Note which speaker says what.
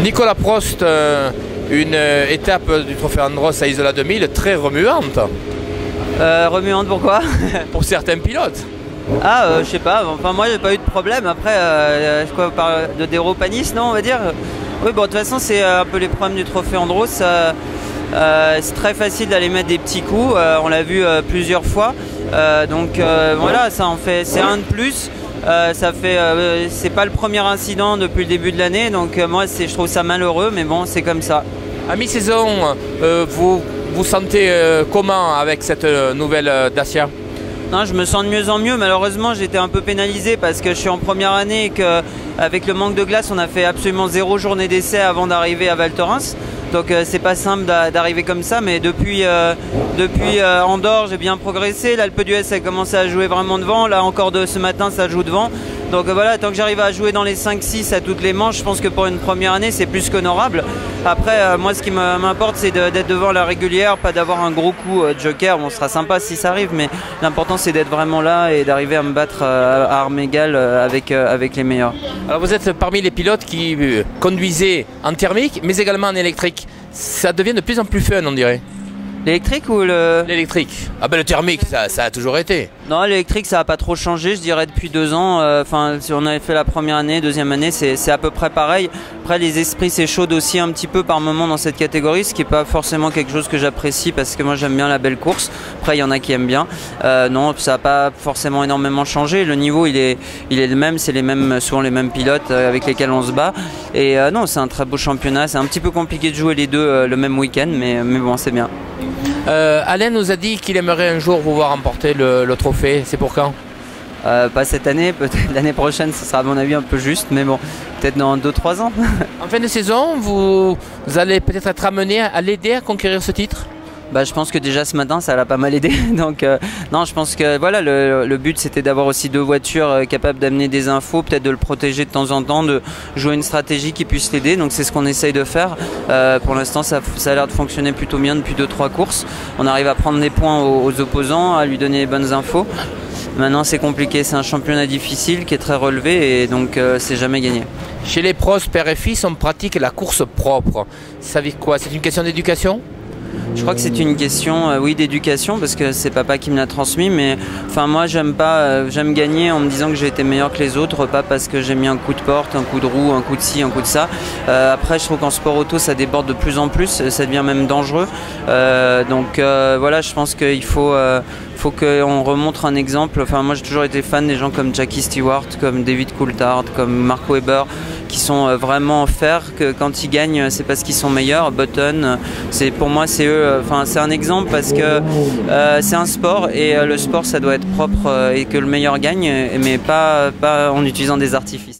Speaker 1: Nicolas Prost, une étape du Trophée Andros à Isola 2000 très remuante.
Speaker 2: Remuante pourquoi?
Speaker 1: Pour certains pilotes.
Speaker 2: Ah, je sais pas, enfin moi j'ai pas eu de problème. Après, quoi, de déropanisme, non, on va dire. Oui, bon, de toute façon, c'est un peu les problèmes du Trophée Andros. C'est très facile d'aller mettre des petits coups, on l'a vu plusieurs fois. Voilà, ça en fait, c'est un de plus. C'est pas le premier incident depuis le début de l'année, donc moi je trouve ça malheureux, mais bon, c'est comme ça.
Speaker 1: À mi-saison, vous sentez comment avec cette nouvelle Dacia?
Speaker 2: Non, je me sens de mieux en mieux. Malheureusement, j'étais un peu pénalisé parce que je suis en première année et qu'avec le manque de glace, on a fait absolument 0 journée d'essai avant d'arriver à Val Thorens. Donc c'est pas simple d'arriver comme ça, mais depuis Andorre, j'ai bien progressé. L'Alpe d'Huez a commencé à jouer vraiment devant. Là encore ce matin, ça joue devant. Donc voilà, tant que j'arrive à jouer dans les 5-6 à toutes les manches, je pense que pour une première année, c'est plus qu'honorable. Après, moi, ce qui m'importe, c'est d'être devant la régulière, pas d'avoir un gros coup joker. Bon, ce sera sympa si ça arrive, mais l'important, c'est d'être vraiment là et d'arriver à me battre à armes égales avec les meilleurs.
Speaker 1: Alors vous êtes parmi les pilotes qui conduisaient en thermique, mais également en électrique. Ça devient de plus en plus fun, on dirait.
Speaker 2: L'électrique ou le...
Speaker 1: L'électrique. Ah ben le thermique, ça a toujours été.
Speaker 2: Non, l'électrique, ça n'a pas trop changé, je dirais, depuis 2 ans. Enfin, si on avait fait la première année, deuxième année, c'est à peu près pareil. Après, les esprits s'échaudent aussi un petit peu par moment dans cette catégorie, ce qui n'est pas forcément quelque chose que j'apprécie parce que moi, j'aime bien la belle course. Après, il y en a qui aiment bien. Non, ça n'a pas forcément énormément changé. Le niveau, il est le même. C'est souvent les mêmes pilotes avec lesquels on se bat. Et non, c'est un très beau championnat. C'est un petit peu compliqué de jouer les deux le même week-end, mais bon, c'est bien.
Speaker 1: Alain nous a dit qu'il aimerait un jour vous voir remporter le trophée. C'est pour quand?
Speaker 2: Pas cette année, peut-être l'année prochaine, ce sera à mon avis un peu juste, mais bon, peut-être dans 2-3 ans.
Speaker 1: En fin de saison, vous allez peut-être être amené à l'aider à conquérir ce titre?
Speaker 2: Bah, je pense que déjà ce matin ça l'a pas mal aidé, donc non, je pense que voilà, le but c'était d'avoir aussi 2 voitures capables d'amener des infos, peut-être de le protéger de temps en temps, de jouer une stratégie qui puisse l'aider, donc c'est ce qu'on essaye de faire. Pour l'instant ça a l'air de fonctionner plutôt bien depuis 2-3 courses, on arrive à prendre des points aux opposants, à lui donner les bonnes infos. Maintenant c'est compliqué, c'est un championnat difficile qui est très relevé et donc c'est jamais gagné.
Speaker 1: Chez les pros, père et fils, on pratique la course propre. Ça veut dire quoi? C'est une question d'éducation?
Speaker 2: Je crois que c'est une question, oui, d'éducation, parce que c'est papa qui me l'a transmis, mais enfin moi j'aime gagner en me disant que j'ai été meilleur que les autres, pas parce que j'ai mis un coup de porte, un coup de roue, un coup de ci, un coup de ça. Après je trouve qu'en sport auto ça déborde de plus en plus, ça devient même dangereux. Voilà, je pense qu'il faut qu'on remontre un exemple. Enfin moi j'ai toujours été fan des gens comme Jackie Stewart, comme David Coulthard, comme Mark Webber, qui sont vraiment fer, que quand ils gagnent c'est parce qu'ils sont meilleurs. Button, pour moi c'est eux, enfin c'est un exemple parce que c'est un sport et le sport ça doit être propre et que le meilleur gagne, mais pas en utilisant des artifices.